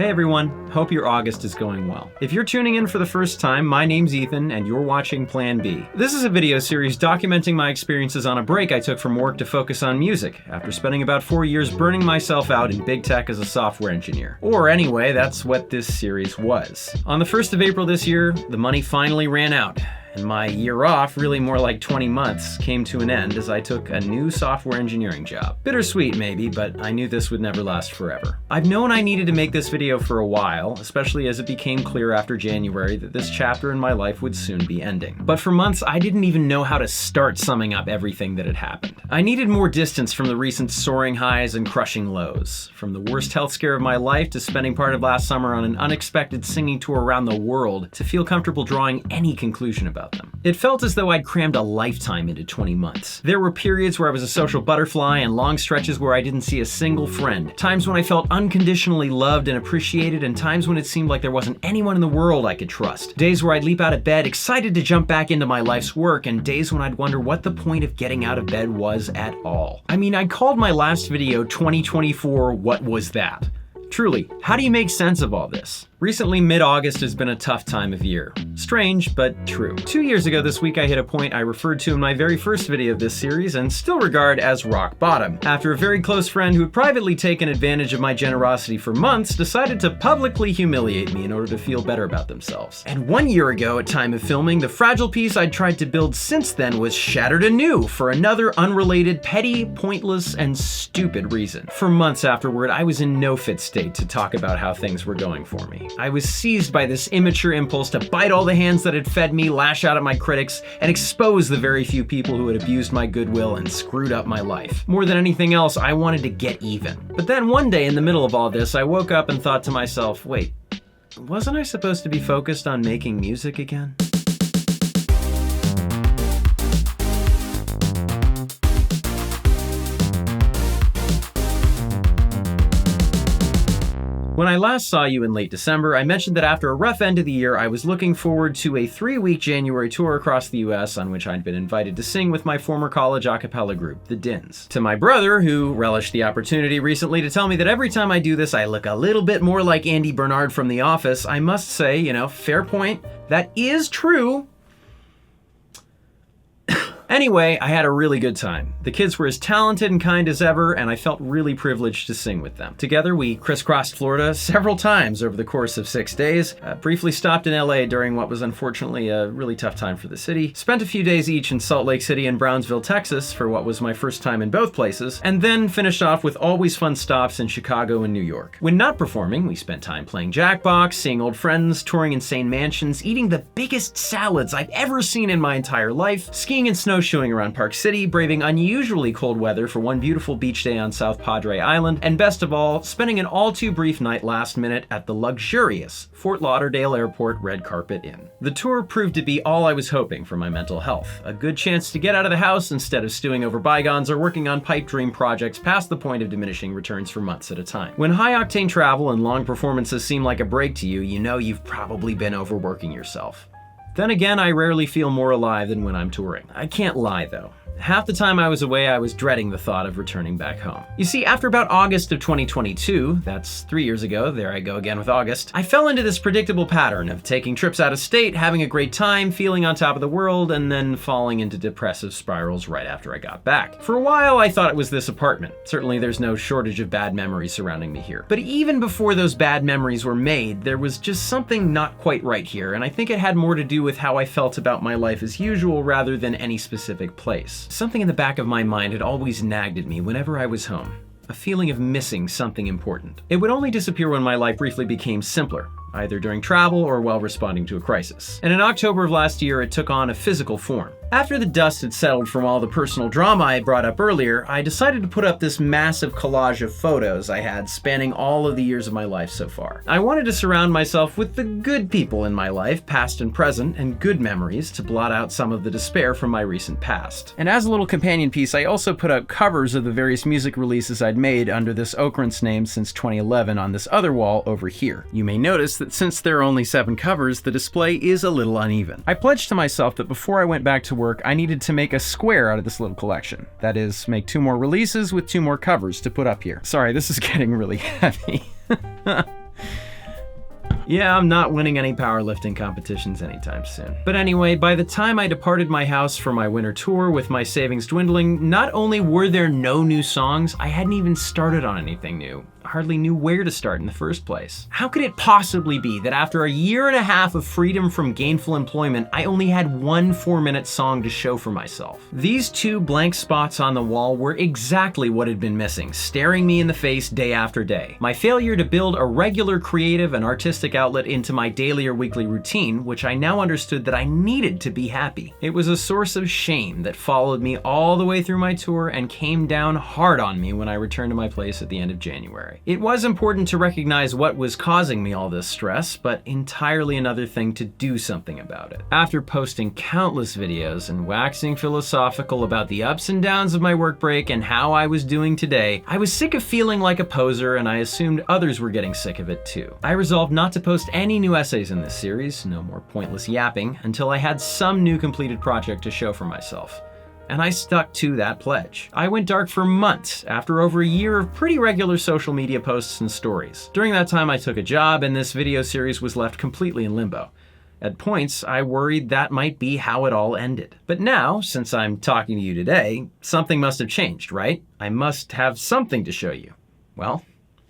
Hey everyone, hope your August is going well. If you're tuning in for the first time, my name's Ethan and you're watching Plan B. This is a video series documenting my experiences on a break I took from work to focus on music after spending about 4 years burning myself out in big tech as a software engineer. Or anyway, that's what this series was. On the 1st of April this year, the money finally ran out. And my year off, really more like 20 months, came to an end as I took a new software engineering job. Bittersweet maybe, but I knew this would never last forever. I've known I needed to make this video for a while, especially as it became clear after January that this chapter in my life would soon be ending. But for months, I didn't even know how to start summing up everything that had happened. I needed more distance from the recent soaring highs and crushing lows. From the worst health scare of my life to spending part of last summer on an unexpected singing tour around the world to feel comfortable drawing any conclusion about them. It felt as though I'd crammed a lifetime into 20 months. There were periods where I was a social butterfly and long stretches where I didn't see a single friend. Times when I felt unconditionally loved and appreciated, and times when it seemed like there wasn't anyone in the world I could trust. Days where I'd leap out of bed excited to jump back into my life's work, and days when I'd wonder what the point of getting out of bed was at all. I mean, I called my last video 2024 What Was That? Truly, how do you make sense of all this? Recently, mid-August has been a tough time of year. Strange, but true. 2 years ago this week, I hit a point I referred to in my very first video of this series and still regard as rock bottom, after a very close friend who had privately taken advantage of my generosity for months decided to publicly humiliate me in order to feel better about themselves. And 1 year ago, at time of filming, the fragile piece I'd tried to build since then was shattered anew for another unrelated, petty, pointless, and stupid reason. For months afterward, I was in no fit state to talk about how things were going for me. I was seized by this immature impulse to bite all the hands that had fed me, lash out at my critics, and expose the very few people who had abused my goodwill and screwed up my life. More than anything else, I wanted to get even. But then one day in the middle of all this, I woke up and thought to myself, wait, wasn't I supposed to be focused on making music again? When I last saw you in late December, I mentioned that after a rough end of the year, I was looking forward to a 3-week January tour across the US on which I'd been invited to sing with my former college a cappella group, the Dins. To my brother, who relished the opportunity recently to tell me that every time I do this, I look a little bit more like Andy Bernard from The Office, I must say, fair point, that is true. Anyway, I had a really good time. The kids were as talented and kind as ever, and I felt really privileged to sing with them. Together, we crisscrossed Florida several times over the course of 6 days, briefly stopped in LA during what was unfortunately a really tough time for the city, spent a few days each in Salt Lake City and Brownsville, Texas, for what was my first time in both places, and then finished off with always fun stops in Chicago and New York. When not performing, we spent time playing Jackbox, seeing old friends, touring insane mansions, eating the biggest salads I've ever seen in my entire life, skiing and snowshoeing around Park City, braving unusually cold weather for one beautiful beach day on South Padre Island, and best of all, spending an all too brief night last minute at the luxurious Fort Lauderdale Airport Red Carpet Inn. The tour proved to be all I was hoping for my mental health. A good chance to get out of the house instead of stewing over bygones or working on pipe dream projects past the point of diminishing returns for months at a time. When high-octane travel and long performances seem like a break to you, you know you've probably been overworking yourself. Then again, I rarely feel more alive than when I'm touring. I can't lie though. Half the time I was away, I was dreading the thought of returning back home. You see, after about August of 2022, that's 3 years ago, there I go again with August, I fell into this predictable pattern of taking trips out of state, having a great time, feeling on top of the world, and then falling into depressive spirals right after I got back. For a while, I thought it was this apartment. Certainly there's no shortage of bad memories surrounding me here. But even before those bad memories were made, there was just something not quite right here, and I think it had more to do with how I felt about my life as usual rather than any specific place. Something in the back of my mind had always nagged at me whenever I was home. A feeling of missing something important. It would only disappear when my life briefly became simpler, either during travel or while responding to a crisis. And in October of last year, it took on a physical form. After the dust had settled from all the personal drama I brought up earlier, I decided to put up this massive collage of photos I had spanning all of the years of my life so far. I wanted to surround myself with the good people in my life, past and present, and good memories to blot out some of the despair from my recent past. And as a little companion piece, I also put out covers of the various music releases I'd made under this Okrentz name since 2011 on this other wall over here. You may notice that since there are only 7 covers, the display is a little uneven. I pledged to myself that before I went back to work, I needed to make a square out of this little collection. That is, make 2 more releases with 2 more covers to put up here. Sorry, this is getting really heavy. Yeah, I'm not winning any powerlifting competitions anytime soon. But anyway, by the time I departed my house for my winter tour with my savings dwindling, not only were there no new songs, I hadn't even started on anything new. Hardly knew where to start in the first place. How could it possibly be that after a year and a half of freedom from gainful employment, I only had one 4-minute song to show for myself? These two blank spots on the wall were exactly what had been missing, staring me in the face day after day. My failure to build a regular creative and artistic outlet into my daily or weekly routine, which I now understood that I needed to be happy. It was a source of shame that followed me all the way through my tour and came down hard on me when I returned to my place at the end of January. It was important to recognize what was causing me all this stress, but entirely another thing to do something about it. After posting countless videos and waxing philosophical about the ups and downs of my work break and how I was doing today, I was sick of feeling like a poser, and I assumed others were getting sick of it too. I resolved not to post any new essays in this series, no more pointless yapping, until I had some new completed project to show for myself. And I stuck to that pledge. I went dark for months after over a year of pretty regular social media posts and stories. During that time, I took a job, and this video series was left completely in limbo. At points, I worried that might be how it all ended. But now, since I'm talking to you today, something must have changed, right? I must have something to show you. Well,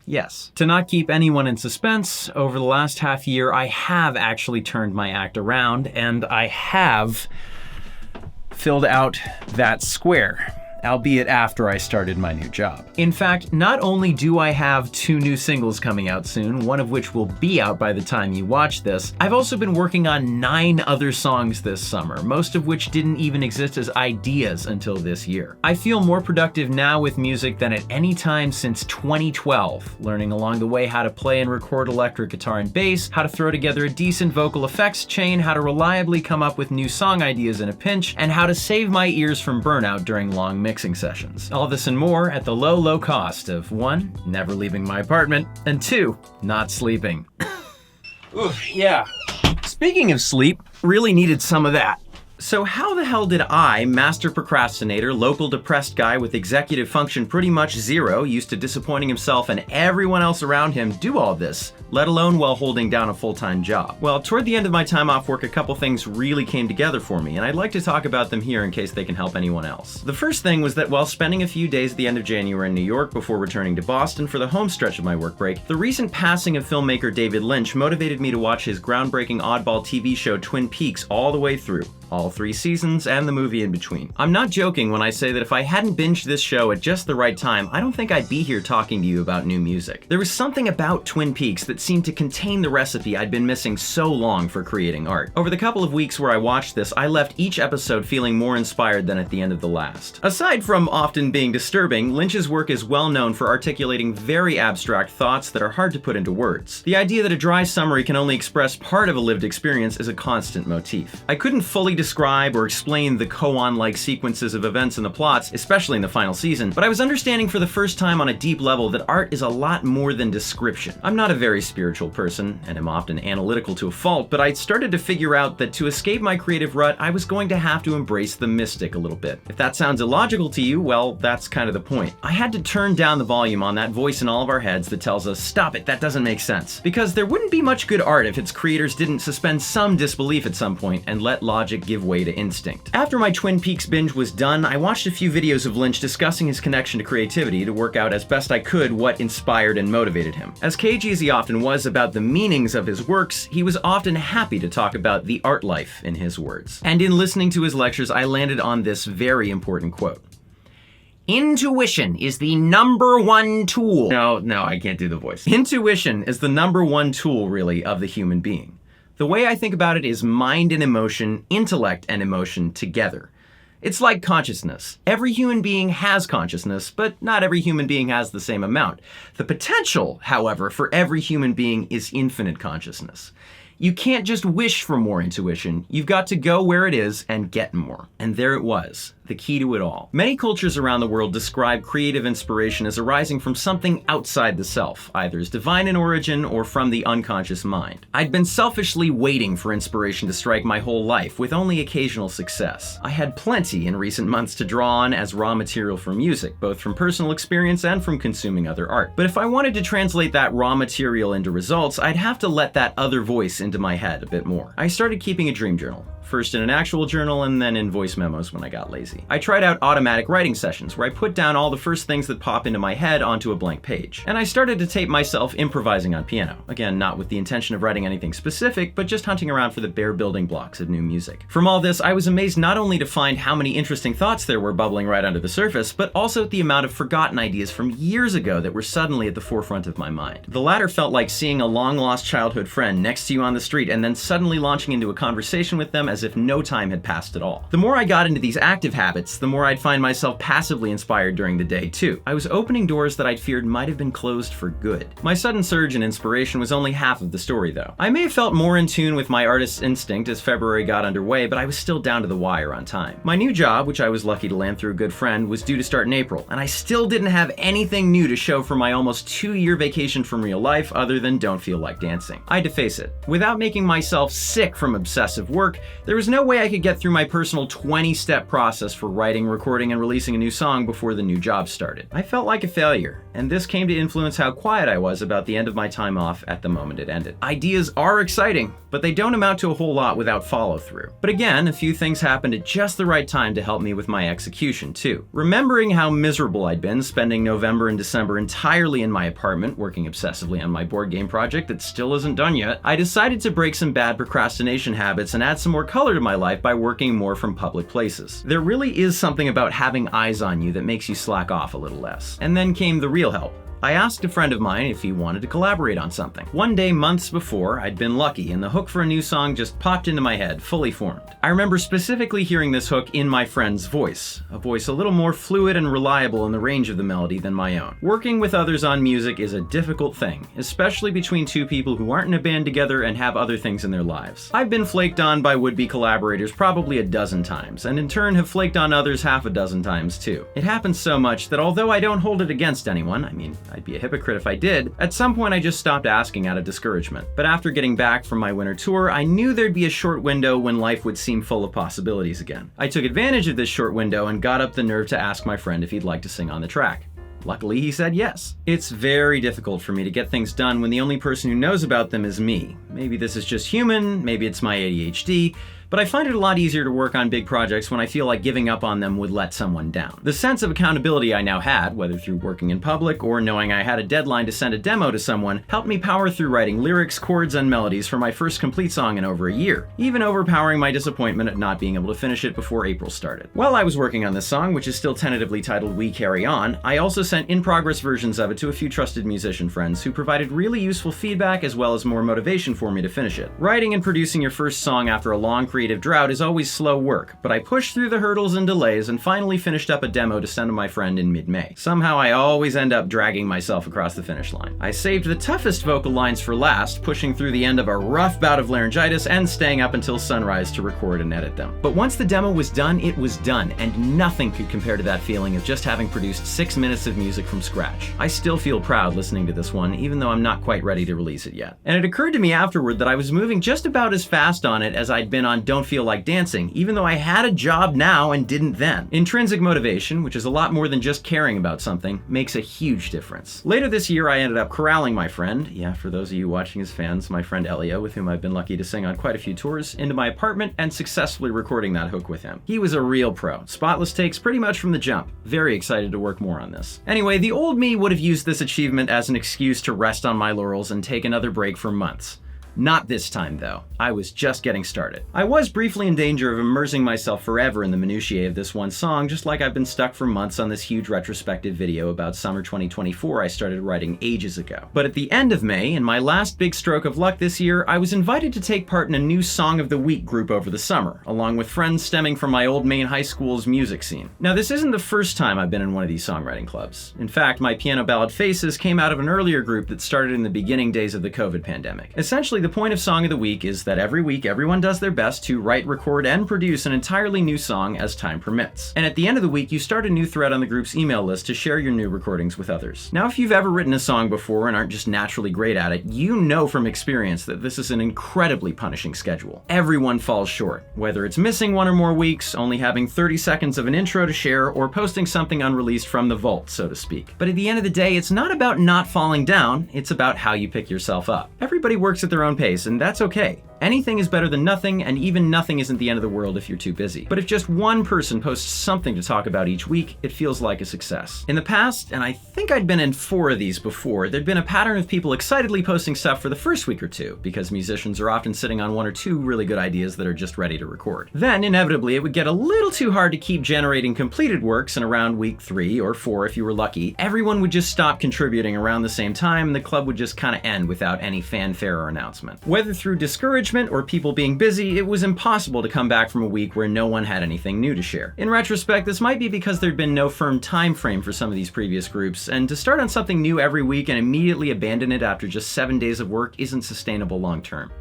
yes. To not keep anyone in suspense, over the last half year, I have actually turned my act around, and I have filled out that square, albeit after I started my new job. In fact, not only do I have 2 new singles coming out soon, one of which will be out by the time you watch this, I've also been working on 9 other songs this summer, most of which didn't even exist as ideas until this year. I feel more productive now with music than at any time since 2012, learning along the way how to play and record electric guitar and bass, how to throw together a decent vocal effects chain, how to reliably come up with new song ideas in a pinch, and how to save my ears from burnout during long mixing sessions. All this and more at the low cost of 1, never leaving my apartment, and 2, not sleeping. Oof, yeah. Speaking of sleep, really needed some of that. So how the hell did I, master procrastinator, local depressed guy with executive function pretty much zero, used to disappointing himself and everyone else around him, do all this, let alone while holding down a full-time job? Well, toward the end of my time off work, a couple things really came together for me, and I'd like to talk about them here in case they can help anyone else. The first thing was that while spending a few days at the end of January in New York before returning to Boston for the home stretch of my work break, the recent passing of filmmaker David Lynch motivated me to watch his groundbreaking oddball TV show Twin Peaks all the way through. All 3 seasons and the movie in between. I'm not joking when I say that if I hadn't binged this show at just the right time, I don't think I'd be here talking to you about new music. There was something about Twin Peaks that seemed to contain the recipe I'd been missing so long for creating art. Over the couple of weeks where I watched this, I left each episode feeling more inspired than at the end of the last. Aside from often being disturbing, Lynch's work is well known for articulating very abstract thoughts that are hard to put into words. The idea that a dry summary can only express part of a lived experience is a constant motif. I couldn't fully describe or explain the koan-like sequences of events in the plots, especially in the final season, but I was understanding for the first time on a deep level that art is a lot more than description. I'm not a very spiritual person, and am often analytical to a fault, but I started to figure out that to escape my creative rut, I was going to have to embrace the mystic a little bit. If that sounds illogical to you, well, that's kind of the point. I had to turn down the volume on that voice in all of our heads that tells us, stop it, that doesn't make sense. Because there wouldn't be much good art if its creators didn't suspend some disbelief at some point and let logic give way to instinct. After my Twin Peaks binge was done, I watched a few videos of Lynch discussing his connection to creativity to work out as best I could what inspired and motivated him. As cagey as he often was about the meanings of his works, he was often happy to talk about the art life in his words. And in listening to his lectures, I landed on this very important quote. Intuition is the #1 tool. No, I can't do the voice. Intuition is the #1 tool, really, of the human being. The way I think about it is mind and emotion, intellect and emotion together. It's like consciousness. Every human being has consciousness, but not every human being has the same amount. The potential, however, for every human being is infinite consciousness. You can't just wish for more intuition. You've got to go where it is and get more. And there it was. the key to it all. Many cultures around the world describe creative inspiration as arising from something outside the self, either as divine in origin or from the unconscious mind. I'd been selfishly waiting for inspiration to strike my whole life, with only occasional success. I had plenty in recent months to draw on as raw material for music, both from personal experience and from consuming other art. But if I wanted to translate that raw material into results, I'd have to let that other voice into my head a bit more. I started keeping a dream journal. First in an actual journal and then in voice memos when I got lazy. I tried out automatic writing sessions where I put down all the first things that pop into my head onto a blank page. And I started to tape myself improvising on piano. Again, not with the intention of writing anything specific, but just hunting around for the bare building blocks of new music. From all this, I was amazed not only to find how many interesting thoughts there were bubbling right under the surface, but also the amount of forgotten ideas from years ago that were suddenly at the forefront of my mind. The latter felt like seeing a long-lost childhood friend next to you on the street and then suddenly launching into a conversation with them as if no time had passed at all. The more I got into these active habits, the more I'd find myself passively inspired during the day too. I was opening doors that I'd feared might have been closed for good. My sudden surge in inspiration was only half of the story though. I may have felt more in tune with my artist's instinct as February got underway, but I was still down to the wire on time. My new job, which I was lucky to land through a good friend, was due to start in April, and I still didn't have anything new to show for my almost 2-year vacation from real life other than Don't Feel Like Dancing. I had to face it. Without making myself sick from obsessive work, there was no way I could get through my personal 20-step process for writing, recording, and releasing a new song before the new job started. I felt like a failure, and this came to influence how quiet I was about the end of my time off at the moment it ended. Ideas are exciting, but they don't amount to a whole lot without follow-through. But again, a few things happened at just the right time to help me with my execution too. Remembering how miserable I'd been spending November and December entirely in my apartment, working obsessively on my board game project that still isn't done yet, I decided to break some bad procrastination habits and add some more color to my life by working more from public places. There really is something about having eyes on you that makes you slack off a little less. And then came the real help. I asked a friend of mine if he wanted to collaborate on something. One day, months before, I'd been lucky and the hook for a new song just popped into my head, fully formed. I remember specifically hearing this hook in my friend's voice, a voice a little more fluid and reliable in the range of the melody than my own. Working with others on music is a difficult thing, especially between two people who aren't in a band together and have other things in their lives. I've been flaked on by would-be collaborators probably a dozen times, and in turn have flaked on others half a dozen times too. It happens so much that although I don't hold it against anyone, I'd be a hypocrite if I did, at some point I just stopped asking out of discouragement. But after getting back from my winter tour, I knew there'd be a short window when life would seem full of possibilities again. I took advantage of this short window and got up the nerve to ask my friend if he'd like to sing on the track. Luckily, he said yes. It's very difficult for me to get things done when the only person who knows about them is me. Maybe this is just human, maybe it's my ADHD, but I find it a lot easier to work on big projects when I feel like giving up on them would let someone down. The sense of accountability I now had, whether through working in public or knowing I had a deadline to send a demo to someone, helped me power through writing lyrics, chords, and melodies for my first complete song in over a year, even overpowering my disappointment at not being able to finish it before April started. While I was working on this song, which is still tentatively titled We Carry On, I also sent in-progress versions of it to a few trusted musician friends who provided really useful feedback as well as more motivation for me to finish it. Writing and producing your first song after a long creative drought is always slow work, but I pushed through the hurdles and delays and finally finished up a demo to send to my friend in mid-May. Somehow I always end up dragging myself across the finish line. I saved the toughest vocal lines for last, pushing through the end of a rough bout of laryngitis and staying up until sunrise to record and edit them. But once the demo was done, it was done, and nothing could compare to that feeling of just having produced 6 minutes of music from scratch. I still feel proud listening to this one, even though I'm not quite ready to release it yet. And it occurred to me afterward that I was moving just about as fast on it as I'd been on Don't Feel Like Dancing, even though I had a job now and didn't then. Intrinsic motivation, which is a lot more than just caring about something, makes a huge difference. Later this year, I ended up corralling my friend, for those of you watching as fans, my friend Elio, with whom I've been lucky to sing on quite a few tours, into my apartment and successfully recording that hook with him. He was a real pro. Spotless takes pretty much from the jump. Very excited to work more on this. Anyway, the old me would have used this achievement as an excuse to rest on my laurels and take another break for months. Not this time, though. I was just getting started. I was briefly in danger of immersing myself forever in the minutiae of this one song, just like I've been stuck for months on this huge retrospective video about summer 2024 I started writing ages ago. But at the end of May, in my last big stroke of luck this year, I was invited to take part in a new Song of the Week group over the summer, along with friends stemming from my old Maine high school's music scene. Now, this isn't the first time I've been in one of these songwriting clubs. In fact, my piano ballad Faces came out of an earlier group that started in the beginning days of the COVID pandemic. Essentially, Essentially, the point of Song of the Week is that every week everyone does their best to write, record, and produce an entirely new song as time permits. And at the end of the week, you start a new thread on the group's email list to share your new recordings with others. Now, if you've ever written a song before and aren't just naturally great at it, you know from experience that this is an incredibly punishing schedule. Everyone falls short, whether it's missing one or more weeks, only having 30 seconds of an intro to share, or posting something unreleased from the vault, so to speak. But at the end of the day, it's not about not falling down, it's about how you pick yourself up. Everybody works at their own pace, and that's okay. Anything is better than nothing, and even nothing isn't the end of the world if you're too busy. But if just one person posts something to talk about each week, it feels like a success. In the past, and I think I'd been in 4 of these before, there'd been a pattern of people excitedly posting stuff for the first week or 2, because musicians are often sitting on 1 or 2 really good ideas that are just ready to record. Then, inevitably, it would get a little too hard to keep generating completed works, and around week 3 or 4, if you were lucky, everyone would just stop contributing around the same time, and the club would just kind of end without any fanfare or announcement. Whether through discouragement or people being busy, it was impossible to come back from a week where no one had anything new to share. In retrospect, this might be because there'd been no firm time frame for some of these previous groups, and to start on something new every week and immediately abandon it after just 7 days of work isn't sustainable long term.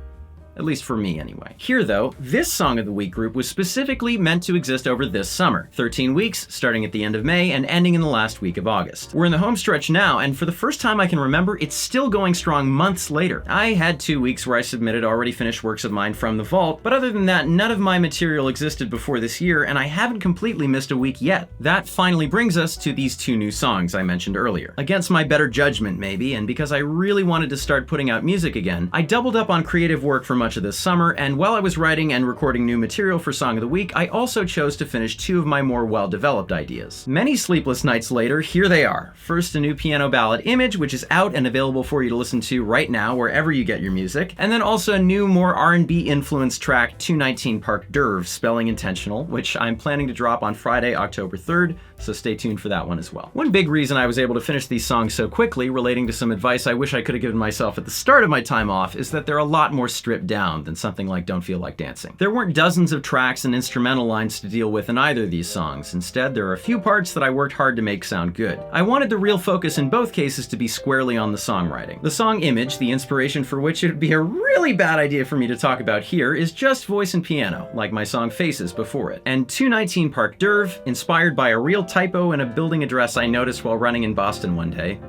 At least for me, anyway. Here, though, this Song of the Week group was specifically meant to exist over this summer. 13 weeks, starting at the end of May and ending in the last week of August. We're in the home stretch now, and for the first time I can remember, it's still going strong months later. I had 2 weeks where I submitted already finished works of mine from the vault, but other than that, none of my material existed before this year, and I haven't completely missed a week yet. That finally brings us to these 2 new songs I mentioned earlier. Against my better judgment, maybe, and because I really wanted to start putting out music again, I doubled up on creative work for much of this summer, and while I was writing and recording new material for Song of the Week, I also chose to finish 2 of my more well-developed ideas. Many sleepless nights later, here they are. First, a new piano ballad, Image, which is out and available for you to listen to right now wherever you get your music, and then also a new, more R&B influenced track, 219 Park Derv, spelling intentional, which I'm planning to drop on Friday, October 3rd, so stay tuned for that one as well. One big reason I was able to finish these songs so quickly, relating to some advice I wish I could have given myself at the start of my time off, is that they're a lot more stripped down than something like Don't Feel Like Dancing. There weren't dozens of tracks and instrumental lines to deal with in either of these songs. Instead, there are a few parts that I worked hard to make sound good. I wanted the real focus in both cases to be squarely on the songwriting. The song Image, the inspiration for which it would be a really bad idea for me to talk about here, is just voice and piano, like my song Faces before it. And 219 Park Derv, inspired by a real typo in a building address I noticed while running in Boston one day,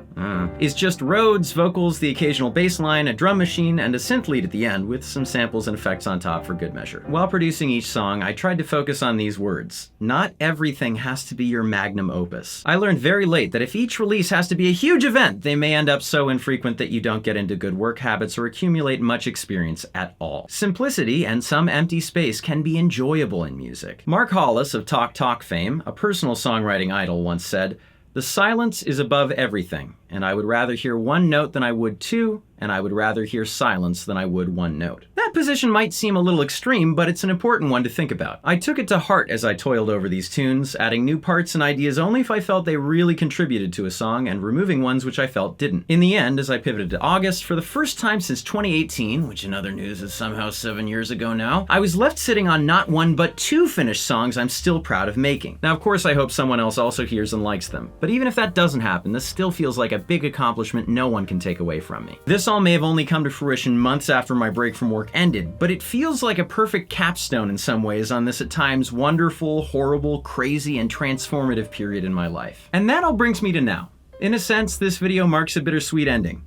is just Rhodes, vocals, the occasional bass line, a drum machine, and a synth lead at the end with some samples and effects on top for good measure. While producing each song, I tried to focus on these words. Not everything has to be your magnum opus. I learned very late that if each release has to be a huge event, they may end up so infrequent that you don't get into good work habits or accumulate much experience at all. Simplicity and some empty space can be enjoyable in music. Mark Hollis of Talk Talk fame, a personal songwriting idol, once said, "The silence is above everything, and I would rather hear one note than I would 2, and I would rather hear silence than I would one note." That position might seem a little extreme, but it's an important one to think about. I took it to heart as I toiled over these tunes, adding new parts and ideas only if I felt they really contributed to a song, and removing ones which I felt didn't. In the end, as I pivoted to August, for the first time since 2018, which in other news is somehow 7 years ago now, I was left sitting on not 1 but 2 finished songs I'm still proud of making. Now, of course, I hope someone else also hears and likes them, but even if that doesn't happen, this still feels like a big accomplishment no one can take away from me. This all may have only come to fruition months after my break from work ended, but it feels like a perfect capstone in some ways on this at times wonderful, horrible, crazy, and transformative period in my life. And that all brings me to now. In a sense, this video marks a bittersweet ending.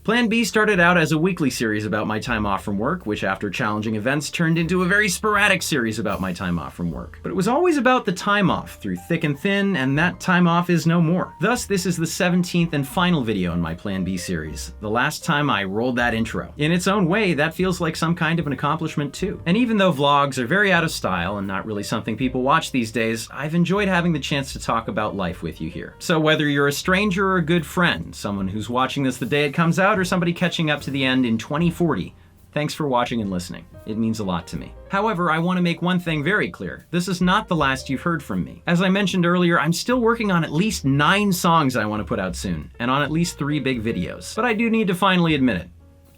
Plan B started out as a weekly series about my time off from work, which after challenging events turned into a very sporadic series about my time off from work. But it was always about the time off, through thick and thin, and that time off is no more. Thus, this is the 17th and final video in my Plan B series, the last time I rolled that intro. In its own way, that feels like some kind of an accomplishment too. And even though vlogs are very out of style and not really something people watch these days, I've enjoyed having the chance to talk about life with you here. So whether you're a stranger or a good friend, someone who's watching this the day it comes out, or somebody catching up to the end in 2040, thanks for watching and listening. It means a lot to me. However, I want to make one thing very clear. This is not the last you've heard from me. As I mentioned earlier, I'm still working on at least 9 songs I want to put out soon, and on at least 3 big videos. But I do need to finally admit it.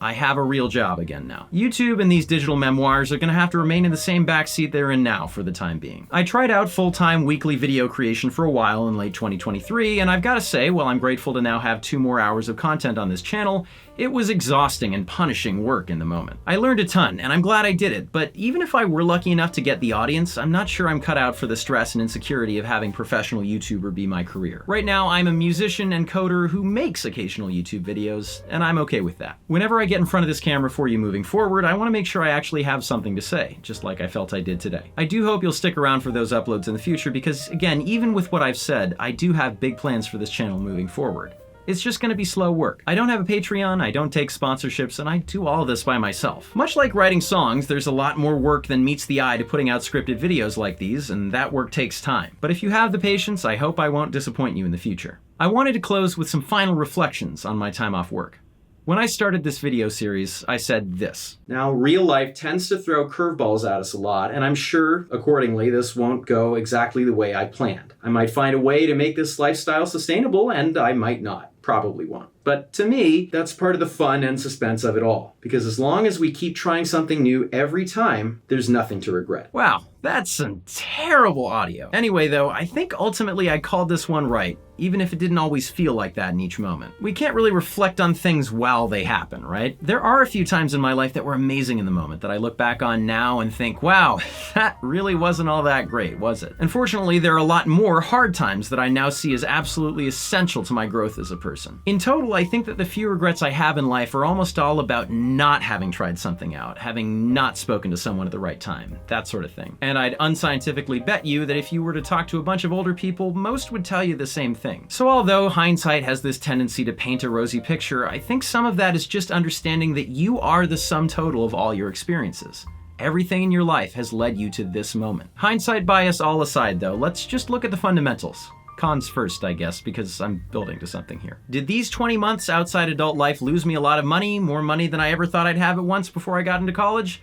I have a real job again now. YouTube and these digital memoirs are gonna have to remain in the same backseat they're in now for the time being. I tried out full-time weekly video creation for a while in late 2023, and I've gotta say, while I'm grateful to now have 2 more hours of content on this channel, It was exhausting and punishing work in the moment. I learned a ton, and I'm glad I did it, but even if I were lucky enough to get the audience, I'm not sure I'm cut out for the stress and insecurity of having professional YouTuber be my career. Right now, I'm a musician and coder who makes occasional YouTube videos, and I'm okay with that. Whenever I get in front of this camera for you moving forward, I want to make sure I actually have something to say, just like I felt I did today. I do hope you'll stick around for those uploads in the future because, again, even with what I've said, I do have big plans for this channel moving forward. It's just going to be slow work. I don't have a Patreon, I don't take sponsorships, and I do all of this by myself. Much like writing songs, there's a lot more work than meets the eye to putting out scripted videos like these, and that work takes time. But if you have the patience, I hope I won't disappoint you in the future. I wanted to close with some final reflections on my time off work. When I started this video series, I said this. Now, real life tends to throw curveballs at us a lot, and I'm sure, accordingly, this won't go exactly the way I planned. I might find a way to make this lifestyle sustainable, and I might not. Probably won't. But to me, that's part of the fun and suspense of it all. Because as long as we keep trying something new every time, there's nothing to regret. Wow, that's some terrible audio. Anyway though, I think ultimately I called this one right, even if it didn't always feel like that in each moment. We can't really reflect on things while they happen, right? There are a few times in my life that were amazing in the moment that I look back on now and think, wow, that really wasn't all that great, was it? Unfortunately, there are a lot more hard times that I now see as absolutely essential to my growth as a person. In total, I think that the few regrets I have in life are almost all about not having tried something out, having not spoken to someone at the right time, that sort of thing. And I'd unscientifically bet you that if you were to talk to a bunch of older people, most would tell you the same thing. So although hindsight has this tendency to paint a rosy picture, I think some of that is just understanding that you are the sum total of all your experiences. Everything in your life has led you to this moment. Hindsight bias all aside though, let's just look at the fundamentals. Cons first, I guess, because I'm building to something here. Did these 20 months outside adult life lose me a lot of money, more money than I ever thought I'd have at once before I got into college?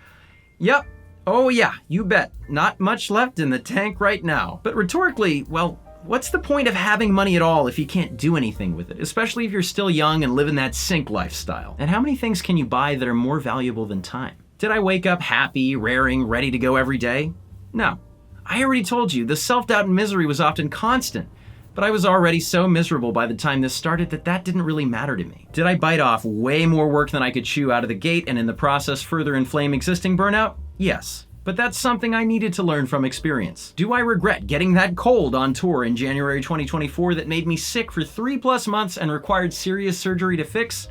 Yep. Oh yeah, you bet. Not much left in the tank right now. But rhetorically, well, what's the point of having money at all if you can't do anything with it, especially if you're still young and living that sink lifestyle? And how many things can you buy that are more valuable than time? Did I wake up happy, raring, ready to go every day? No. I already told you, the self-doubt and misery was often constant. But I was already so miserable by the time this started that didn't really matter to me. Did I bite off way more work than I could chew out of the gate and in the process further inflame existing burnout? Yes. But that's something I needed to learn from experience. Do I regret getting that cold on tour in January 2024 that made me sick for 3+ months and required serious surgery to fix?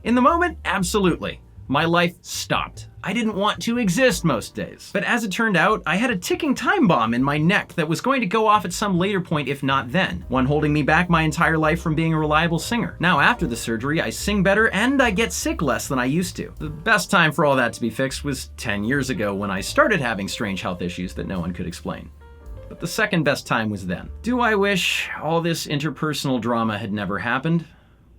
In the moment, absolutely. My life stopped. I didn't want to exist most days. But as it turned out, I had a ticking time bomb in my neck that was going to go off at some later point, if not then. One holding me back my entire life from being a reliable singer. Now after the surgery, I sing better and I get sick less than I used to. The best time for all that to be fixed was 10 years ago when I started having strange health issues that no one could explain. But the second best time was then. Do I wish all this interpersonal drama had never happened?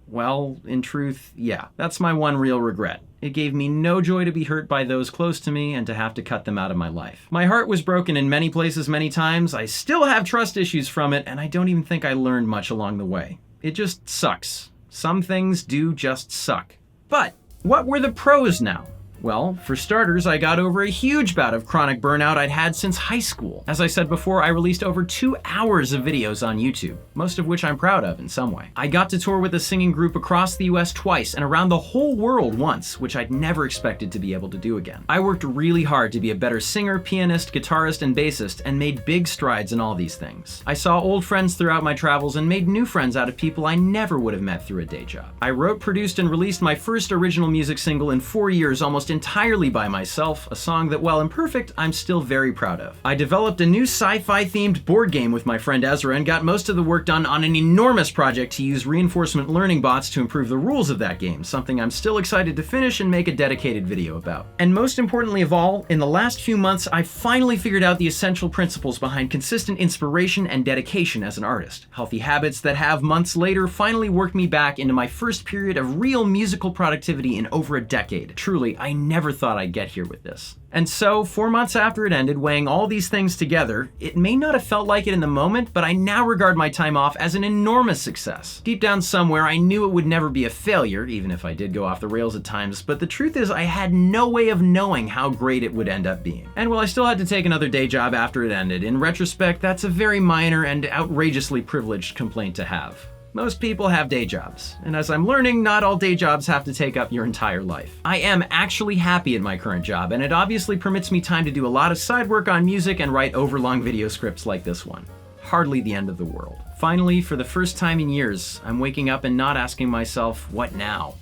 Well, in truth, yeah. That's my one real regret. It gave me no joy to be hurt by those close to me and to have to cut them out of my life. My heart was broken in many places many times. I still have trust issues from it, and I don't even think I learned much along the way. It just sucks. Some things do just suck. But what were the pros now? Well, for starters, I got over a huge bout of chronic burnout I'd had since high school. As I said before, I released over 2 hours of videos on YouTube, most of which I'm proud of in some way. I got to tour with a singing group across the US twice and around the whole world once, which I'd never expected to be able to do again. I worked really hard to be a better singer, pianist, guitarist, and bassist, and made big strides in all these things. I saw old friends throughout my travels and made new friends out of people I never would have met through a day job. I wrote, produced, and released my first original music single in 4 years, almost entirely by myself, a song that, while imperfect, I'm still very proud of. I developed a new sci-fi themed board game with my friend Ezra and got most of the work done on an enormous project to use reinforcement learning bots to improve the rules of that game, something I'm still excited to finish and make a dedicated video about. And most importantly of all, in the last few months, I finally figured out the essential principles behind consistent inspiration and dedication as an artist. Healthy habits that have, months later, finally worked me back into my first period of real musical productivity in over a decade. Truly, I never thought I'd get here with this. And so, 4 months after it ended, weighing all these things together, it may not have felt like it in the moment, but I now regard my time off as an enormous success. Deep down somewhere, I knew it would never be a failure, even if I did go off the rails at times, but the truth is I had no way of knowing how great it would end up being. And while I still had to take another day job after it ended, in retrospect, that's a very minor and outrageously privileged complaint to have. Most people have day jobs, and as I'm learning, not all day jobs have to take up your entire life. I am actually happy at my current job, and it obviously permits me time to do a lot of side work on music and write overlong video scripts like this one. Hardly the end of the world. Finally, for the first time in years, I'm waking up and not asking myself, what now?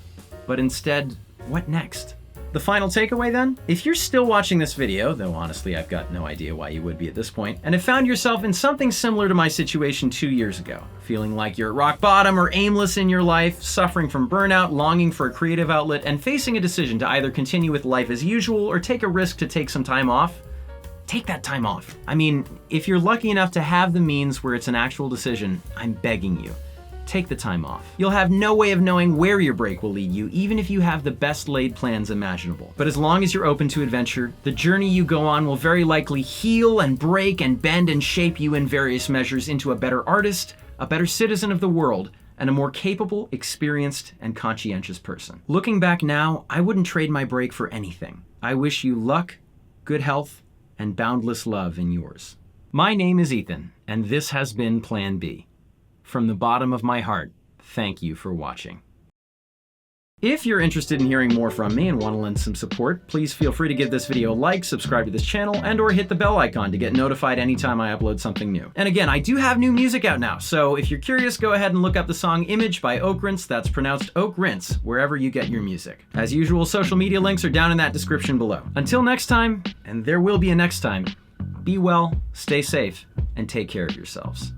But instead, what next? The final takeaway then? If you're still watching this video, though honestly I've got no idea why you would be at this point, and have found yourself in something similar to my situation 2 years ago, feeling like you're at rock bottom or aimless in your life, suffering from burnout, longing for a creative outlet, and facing a decision to either continue with life as usual or take a risk to take some time off, take that time off. I mean, if you're lucky enough to have the means where it's an actual decision, I'm begging you. Take the time off. You'll have no way of knowing where your break will lead you, even if you have the best laid plans imaginable. But as long as you're open to adventure, the journey you go on will very likely heal and break and bend and shape you in various measures into a better artist, a better citizen of the world, and a more capable, experienced, and conscientious person. Looking back now, I wouldn't trade my break for anything. I wish you luck, good health, and boundless love in yours. My name is Ethan, and this has been Plan B. From the bottom of my heart, thank you for watching. If you're interested in hearing more from me and want to lend some support, please feel free to give this video a like, subscribe to this channel, and/or hit the bell icon to get notified anytime I upload something new. And again, I do have new music out now, so if you're curious, go ahead and look up the song Image by Oakrince, that's pronounced Oak Rinse, wherever you get your music. As usual, social media links are down in that description below. Until next time, and there will be a next time, be well, stay safe, and take care of yourselves.